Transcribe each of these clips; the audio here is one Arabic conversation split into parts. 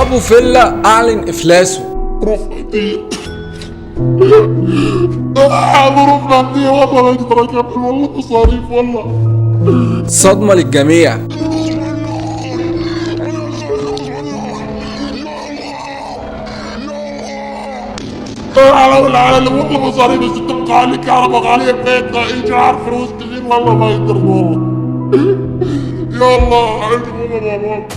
ابو فيلا اعلن افلاسه. رفقتي رفقتي والله ما اقدر اكمل والله مصاريف والله. صدمة للجميع. على والله مصاريف بس تبقى عليك كهرباء غالية بيتنا ايجار فلوس كثير والله ما يقدر والله. يلا عيد والله.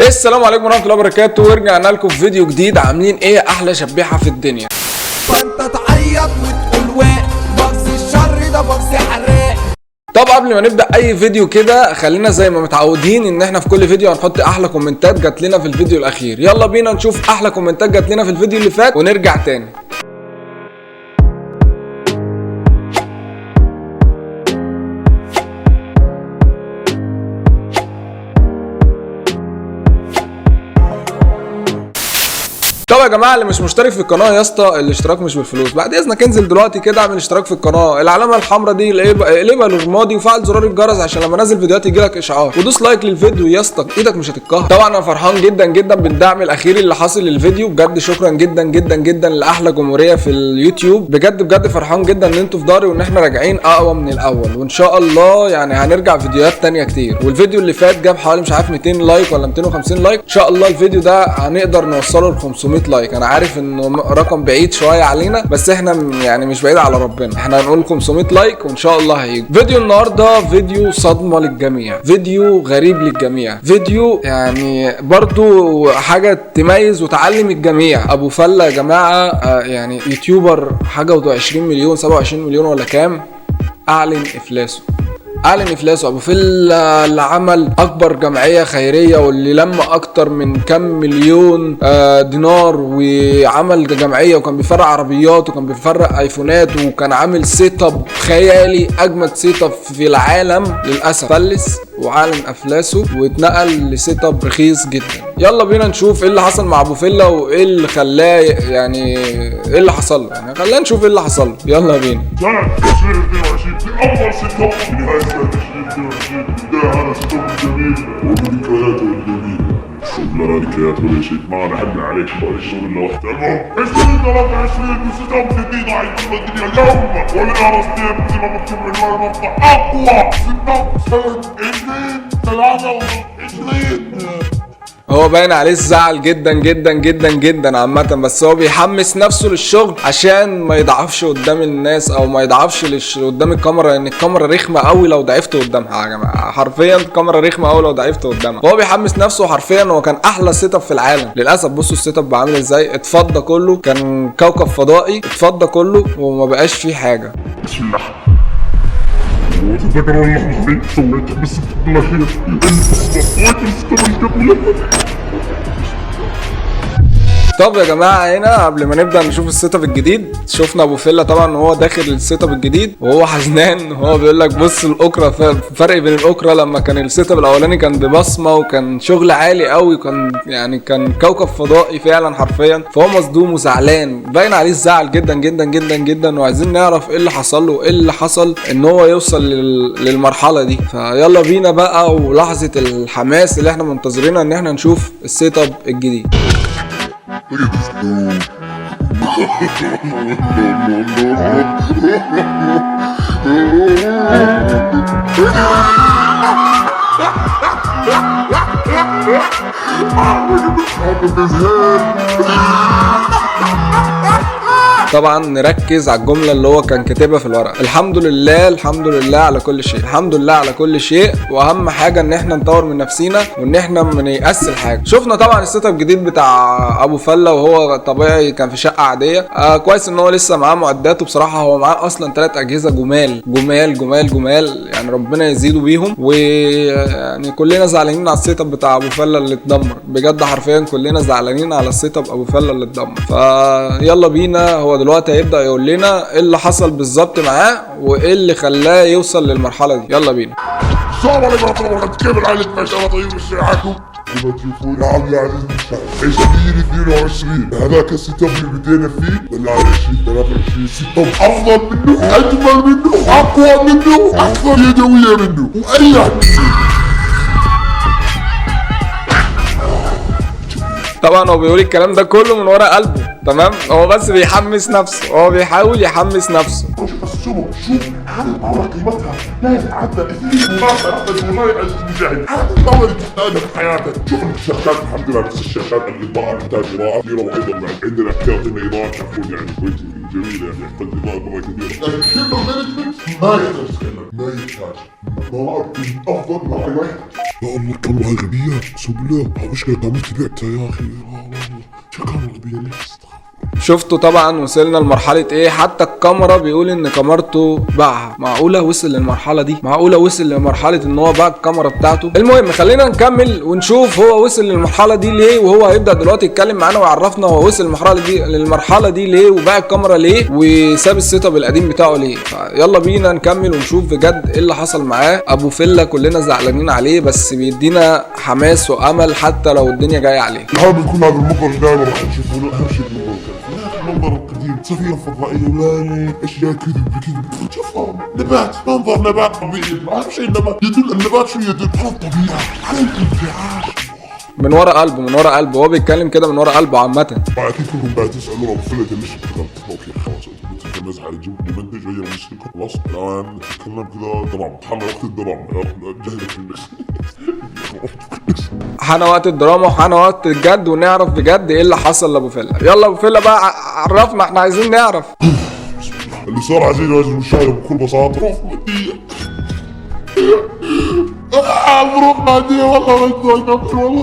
السلام عليكم ورحمة الله وبركاته، ورجعنا لكم في فيديو جديد. عاملين ايه احلى شبيحة في الدنيا؟ فانت تعيط وتقول واق بغز الشر ده بغز حراق. طب قبل ما نبدأ اي فيديو كده خلينا زي ما متعودين ان احنا في كل فيديو هنحط احلى كومنتات جات لنا في الفيديو الاخير. يلا بينا نشوف احلى كومنتات جات لنا في الفيديو اللي فات ونرجع تاني. طب يا جماعه اللي مش مشترك في القناه يا اسطى الاشتراك مش بالفلوس، بعد اذنك انزل دلوقتي كده اعمل اشتراك في القناه، العلامه الحمراء دي اقلبها للرمادي وفعل زرار الجرس عشان لما انزل فيديوهات يجيلك اشعار، ودوس لايك للفيديو يا اسطى ايدك مش هتتكهرب. طبعا انا فرحان جدا جدا بالدعم الاخير اللي حاصل للفيديو، بجد شكرا جدا جدا جدا لاحلى جمهوريه في اليوتيوب، بجد فرحان جدا ان انتوا في داري وان احنا راجعين اقوى من الاول، وان شاء الله يعني هنرجع فيديوهات تانية كتير. والفيديو اللي فات جاب حوالي مش عارف 200 لايك ولا 250 لايك، ان شاء الله الفيديو ده هنقدر نوصله ل 500 لايك. انا عارف انه رقم بعيد شويه علينا بس احنا يعني مش بعيد على ربنا، احنا هنقول 500 لايك وان شاء الله هيجي. فيديو النهارده فيديو صدمه للجميع، فيديو غريب للجميع، فيديو يعني برضو حاجه تميز وتعلم الجميع. ابو فيلا يا جماعه يعني يوتيوبر حاجه و20 مليون 27 مليون ولا كام، اعلن افلاسه. ابو فيلا اللي عمل اكبر جمعيه خيريه واللي لم اكتر من كام مليون دينار، وعمل جمعيه وكان بيفرق عربيات وكان بيفرق ايفونات وكان عامل سيت اب خيالي، اجمد سيت اب في العالم، للاسف فلس وعلن افلاسه واتنقل لسيت اب رخيص جدا. يلا بينا نشوف ايه اللي حصل مع ابو فيلا وايه اللي خلاه يعني ايه اللي حصل له، يعني خلينا نشوف ايه اللي حصل له. يلا بينا. سنة 2022 في أفضل سيت اب في نهاية سنة 2022 ده هذا سيت اب جميل وذكرياته الجميلة. شغل ذكرياته ولا شيء ما رحنا عليك بقى الشغل لوحده. المهم 2023 سيت اب جديد عايزين الدنيا اليوم ولا رصدين زي ما مكتوب عنوان المقطع أقوى سيت اب سنة 2023. هو باين عليه الزعل جدا جدا جدا جدا عامة، بس هو بيحمس نفسه للشغل عشان ما يضعفش قدام الناس او ما يضعفش قدام الكاميرا، لان الكاميرا رخمة قوي لو ضعفت قدامها يا جماعة، حرفيا الكاميرا رخمة قوي لو ضعفت قدامها. هو بيحمس نفسه حرفيا، هو كان احلى سيت اب في العالم. للاسف بصوا السيت اب عامل ازاي، اتفضى كله، كان كوكب فضائي اتفضى كله وما بقاش فيه حاجة. بسم الله وتذكروا اللحظة اللي سويتها بس الله خير طب يا جماعه هنا قبل ما نبدا نشوف السيت اب الجديد، شفنا ابو فيلا طبعا وهو داخل السيت اب الجديد وهو حزنان، وهو بيقول لك بص الاوكرا، فرق بين الاوكرا لما كان السيت اب الاولاني كان ببصمه وكان شغل عالي قوي وكان يعني كان كوكب فضائي فعلا حرفيا، فهو مصدوم وزعلان، باين عليه الزعل جدا جدا جدا جدا، وعايزين نعرف ايه اللي حصل له وايه اللي حصل ان هو يوصل للمرحله دي. فيلا بينا بقى ولحظه الحماس اللي احنا منتظرينها ان احنا نشوف السيت اب الجديد. طبعا نركز على الجمله اللي هو كان كاتبها في الورقه، الحمد لله الحمد لله على كل شيء، الحمد لله على كل شيء، واهم حاجه ان احنا نطور من نفسينا وان احنا ما نيأس الحاجه. شفنا طبعا السيت اب الجديد بتاع ابو فيلا وهو طبيعي كان في شقه عاديه، كويس ان هو لسه معاه معداته، بصراحه هو معاه اصلا 3 اجهزه جمال جمال جمال جمال، يعني ربنا يزيده بيهم، ويعني كلنا زعلانين على السيت اب بتاع ابو فيلا اللي اتدمر، بجد حرفيا كلنا زعلانين على السيت اب ابو فيلا اللي اتدمر. فيلا بينا، هو دلوقتي هيبدأ يقول لنا ايه اللي حصل بالظبط معاه وايه اللي خلاه يوصل للمرحلة دي. يلا بينا. السلام عليكم ورحمة الله وبركاته، كيف الحال؟ ان شاء الله طيب، وش معاكم؟ كما تشوفون نعم يا عزيزي المشاهد ايش 22 هذاك السيت اب اللي بدينا فيه ولا 20 23 سيت اب افضل منه اجمل منه اقوى منه اكثر يدويه منه واريح منه. طبعا هو بيقول الكلام ده كله من ورا قلبه، تمام؟ هو بس بيحمس نفسه، هو بيحاول يحمس نفسه. بس شوف هذه قيمتها لا يتعدى اثنين والله يا عزيزي المشاهد هذا الدولة اللي تحتاجها في حياتك. شوف الشاشات الحمد لله بس الشاشات اللي تحتاج اضاءة كثيرة وايضا عندنا كافينا اضاءة تعرفون يعني كويس جميلة يعني يحتاج اضاءة مرة كثيرة. لكن كل المانجمنت ما يحتاج تتكلم ما يحتاج ضرائب افضل ما يحتاج. يا الله كم هاي غبية اقسم بالله مش قاعد عملت بعتها يا اخي يا الله شو كان غبية ليش. شفتوا طبعا وصلنا لمرحلة ايه؟ حتى الكاميرا بيقول ان كاميرته باعها. معقولة وصل للمرحلة دي؟ معقولة وصل لمرحلة ان هو باع الكاميرا بتاعته؟ المهم خلينا نكمل ونشوف هو وصل للمرحلة دي ليه، وهو هيبدأ دلوقتي يتكلم معانا ويعرفنا هو وصل للمرحلة دي ليه، وباع الكاميرا ليه، وساب السيت اب القديم بتاعه ليه. فيلا بينا نكمل ونشوف بجد ايه اللي حصل معاه. ابو فيلا كلنا زعلانين عليه بس بيدينا حماس وامل حتى لو الدنيا جاية عليه. الحال بيكون هذا المنظر دائما راح نشوفه له اهم شيء المنظر القديم سفينة فضائية ولا اشياء كذب بكذب. شوفوا نبات منظر نبات طبيعي اهم شيء النبات يدل النبات شو يدل على الطبيعة على الانتعاش من ورا قلبه من ورا قلبه. هو بيتكلم كده من ورا قلبه عامة. اكيد كلكم بعد تسألوا ابو فيلا ليش اشتغلت. اوكي خلاص انت مزح على الجو المنتج هي الموسيقى خلاص الان نتكلم كذا دراما حان وقت الدراما جهلك الناس حان وقت الدراما وحان وقت الجد ونعرف بجد ايه اللي حصل لابو فيلا. يلا ابو فيلا بقى عرفنا احنا عايزين نعرف. اللي صار عزيزي المشاهد بكل بساطة ظروف مادية ظروف مادية والله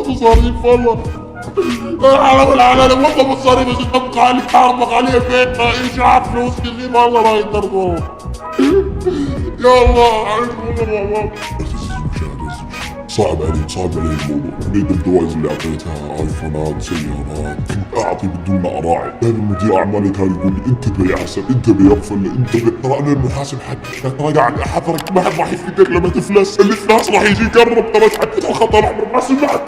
مصاريف والله والله مصاريف بس تبقى عليك تعرضك عليها بيتنا إيشاعات فلوس كثير والله ما يقدروا يا الله صعب علي الموضوع. نريد الجوائز اللي اعطيتها ايفونات سيارات كنت اعطي بدون ما اراعي. دائما مدير اعمالي كان يقول لي انتبه يا حسن انتبه يا فل انتبه ترى انا المحاسب حقك ترى قاعد احذرك ما حد راح يفيدك لما تفلس الافلاس راح يجي يقرب ترى حطيت الخط الاحمر ما سمعت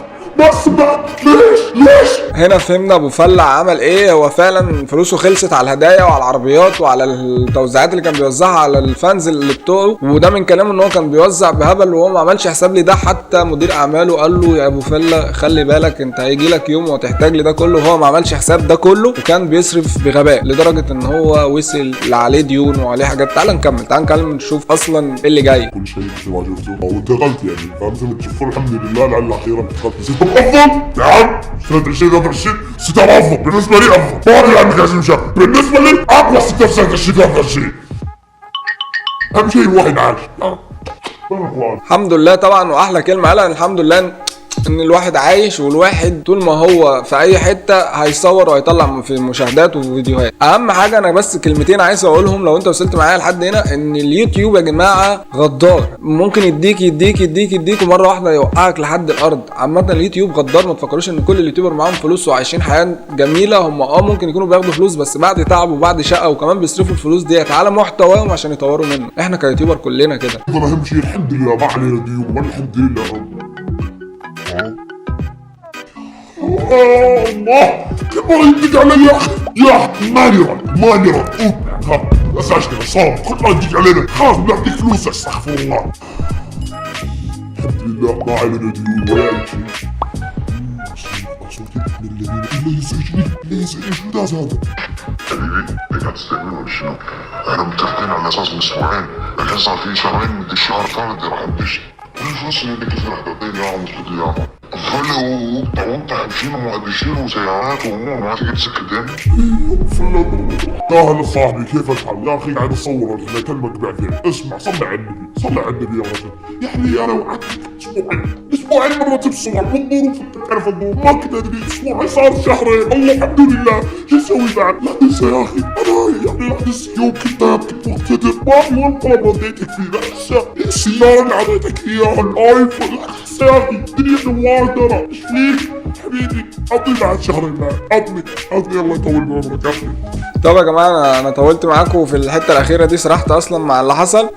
ليش هنا فهمنا ابو فلا عمل ايه. هو فعلا فلوسه خلصت على الهدايا وعلى العربيات وعلى التوزيعات اللي كان بيوزعها على الفانز اللي بتوعه، وده من كلامه ان هو كان بيوزع بهبل وهو ما عملش حساب لي ده. حتى مدير اعماله قال له يا ابو فلا خلي بالك انت هيجي لك يوم وهتحتاج لي ده كله، وهو ما عملش حساب ده كله وكان بيصرف بغباء لدرجه ان هو وصل اللي عليه ديون وعليه حاجات. تعال نكمل نشوف اصلا ايه اللي جاي. كل شيء مثل ما شفتوا وانتقلت يعني فمثل ما تشوفوا الحمد لله لعل اخيرا انتقلت ستة افضل. نعم سنة 2023 ستة افضل بالنسبة لي افضل. ما ادري عنك يا عزيزي المشاهد بالنسبة لي اقوى ستة في سنة 2023. اهم شيء الواحد عايش. الحمد لله طبعا. واحلى كلمه قالها الحمد لله ان الواحد عايش، والواحد طول ما هو في اي حته هيصور وهيطلع في مشاهدات وفيديوهات. اهم حاجه انا بس كلمتين عايز اقولهم لو انت وصلت معايا لحد هنا، ان اليوتيوب يا جماعه غدار. ممكن يديك ومره واحده يوقعك لحد الارض. عامه اليوتيوب غدار. ما تفكروش ان كل اليوتيوبر معاهم فلوس وعايشين حياه جميله. هم ممكن يكونوا بياخدوا فلوس بس بعد تعب وبعد شقه، وكمان بيصرفوا الفلوس ديت على محتواهم عشان يطوروا منه. احنا كيوتيوبر كلنا كده. اهم شيء الحمد لله ما علينا ديون والحمد لله. الله كيف ما يدق علي يا اخي يا ماني رد ها بس عشان صار كل ما يدق علينا خلاص بنعطيك فلوس استغفر الله. الحمد لله ما علينا ديون ولا اي شيء. صوتي من الذين لا يزعجني شو ده هذا حبيبي انت هتستعمله ولا شنو؟ احنا متفقين على اساس من اسبوعين الحين صار في شهرين من الشهر الثالث راح ندش الفلوس اللي كثير راح تعطيني اياهم مش بدي اياهم. وانت بيشيلوا سيارات وامور ما تقدر تسكت يا هلا صاحبي كيف الحال؟ يا اخي قاعد اصور انا اكلمك بعدين. اسمع صلي على النبي يا رجل. يعني انا وعدتك اسبوعين مرة بصور والظروف انت تعرف الظروف ما كنت ادري اسبوعين صار شهرين. الله الحمد لله شو اسوي بعد؟ لا تنسى يا اخي انا يعني لا تنسى يوم كنت مقتدر ما في ولا طلب رديتك فيه. لا تنسى السيارة اللي اعطيتك اياها الايفون. لا تنسى يا اخي الدنيا دوار ترى. ايش فيك حبيبي؟ قضي بعد شهرين معي، قضي الله يطول بعمرك قضي. طب يا جماعه انا طولت معاكم في الحته الاخيره دي، سرحت اصلا مع اللي حصل،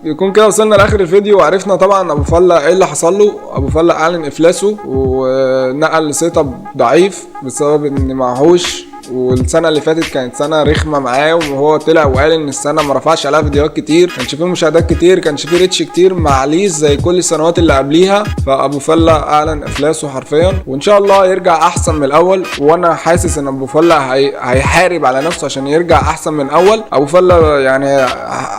فيكون كده وصلنا لاخر الفيديو وعرفنا طبعا ابو فله ايه اللي حصل له. ابو فله اعلن افلاسه ونقل لسيت اب ضعيف بسبب ان معهوش، والسنه اللي فاتت كانت سنه رخمه معاه، وهو طلع وقال ان السنه ما رفعش عليها فيديوهات كتير، كانش فيه مشاهدات كتير، كانش فيه ريتش كتير معليش زي كل السنوات اللي قبليها. فابو فله اعلن افلاسه حرفيا، وان شاء الله يرجع احسن من الاول. وانا حاسس ان ابو فله هيحارب على نفسه عشان يرجع احسن من الاول. ابو فله يعني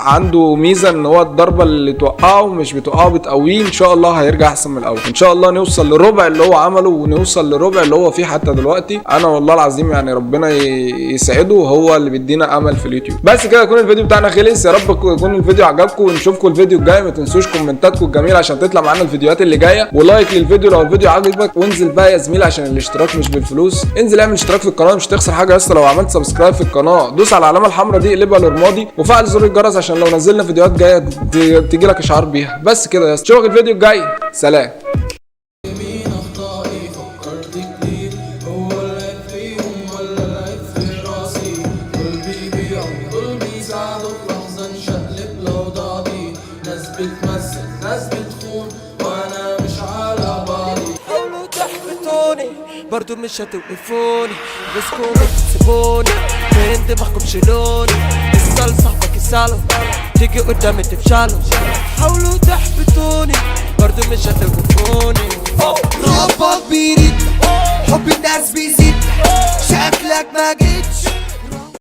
عنده ميزه ان هو الضربه اللي توقعه مش بتوقعه بتقويه. ان شاء الله هيرجع احسن من الاول، ان شاء الله نوصل لربع اللي هو عمله، ونوصل لربع اللي هو فيه حتى دلوقتي. انا والله العظيم يعني ربنا يسعده، هو اللي بيدينا امل في اليوتيوب. بس كده يكون الفيديو بتاعنا خلص. يا رب يكون الفيديو عجبكم، ونشوفكم الفيديو الجاي. ما تنسوش كومنتاتكم الجميله عشان تطلع معانا الفيديوهات اللي جايه، ولايك للفيديو لو الفيديو عجبك. وانزل بقى يا زميلي عشان الاشتراك مش بالفلوس، انزل اعمل اشتراك في القناه، مش هتخسر حاجه. بس لو عملت سبسكرايب في القناه دوس على العلامه الحمراء دي اقلبها لرمادي، وفعل زر الجرس عشان لو نزلنا فيديوهات جايه تيجي لك اشعار بيها. بس كده يا اسطى، اشوفك الفيديو الجاي، سلام. ناس بتخون وانا مش على بعضي. حاولوا تحبطوني برضو مش هتوقفوني، بسكم تسيبوني من دماغكم شيلوني. اسأل صاحبك يسأله، تيجي قدامي تفشلوا. حاولوا تحبطوني برضو مش هتوقفوني. ربك بيريد، حب الناس بيزيد، شكلك ما جيتش